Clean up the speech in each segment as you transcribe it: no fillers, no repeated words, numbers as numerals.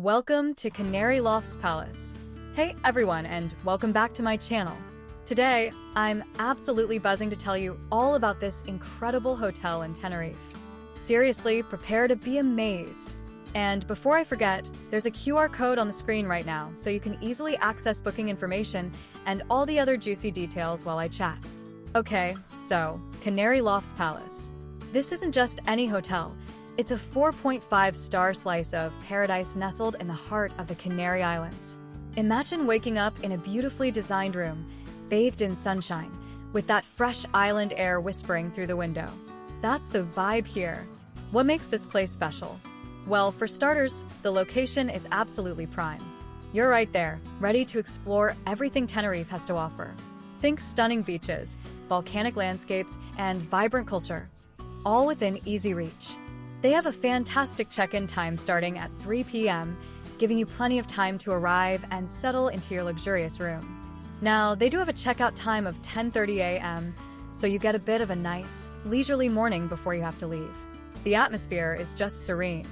Welcome to Canary Lofts Palace. Hey everyone, and welcome back to my channel. Today, I'm absolutely buzzing to tell you all about this incredible hotel in Tenerife. Seriously, prepare to be amazed. And before I forget, there's a QR code on the screen right now, so you can easily access booking information and all the other juicy details while I chat. Okay, so, Canary Lofts Palace. This isn't just any hotel. It's a 4.5-star slice of paradise nestled in the heart of the Canary Islands. Imagine waking up in a beautifully designed room, bathed in sunshine, with that fresh island air whispering through the window. That's the vibe here. What makes this place special? Well, for starters, the location is absolutely prime. You're right there, ready to explore everything Tenerife has to offer. Think stunning beaches, volcanic landscapes, and vibrant culture, all within easy reach. They have a fantastic check-in time starting at 3 p.m., giving you plenty of time to arrive and settle into your luxurious room. Now, they do have a checkout time of 10:30 a.m., so you get a bit of a nice, leisurely morning before you have to leave. The atmosphere is just serene.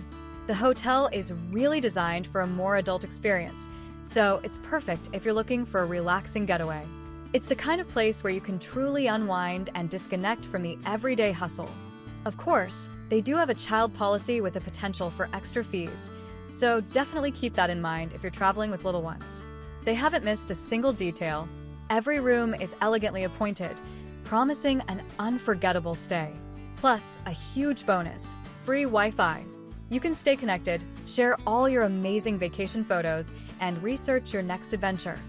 The hotel is really designed for a more adult experience, so it's perfect if you're looking for a relaxing getaway. It's the kind of place where you can truly unwind and disconnect from the everyday hustle. Of course, they do have a child policy with the potential for extra fees, so definitely keep that in mind if you're traveling with little ones. They haven't missed a single detail. Every room is elegantly appointed, promising an unforgettable stay. Plus, a huge bonus, free Wi-Fi. You can stay connected, share all your amazing vacation photos, and research your next adventure,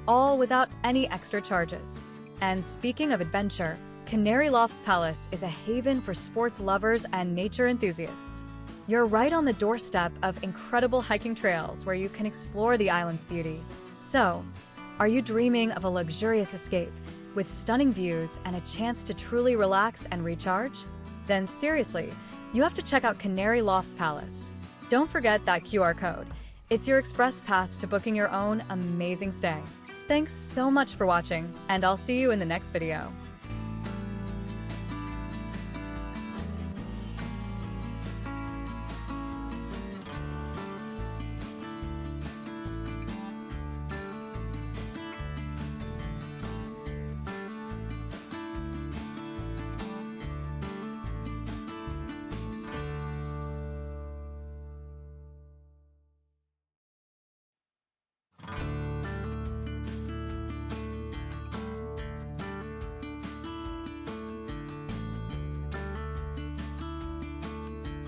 all without any extra charges. And speaking of adventure, Canary Lofts Palace is a haven for sports lovers and nature enthusiasts. You're right on the doorstep of incredible hiking trails where you can explore the island's beauty. So, are you dreaming of a luxurious escape with stunning views and a chance to truly relax and recharge? Then seriously, you have to check out Canary Lofts Palace. Don't forget that QR code. It's your express pass to booking your own amazing stay. Thanks so much for watching, and I'll see you in the next video.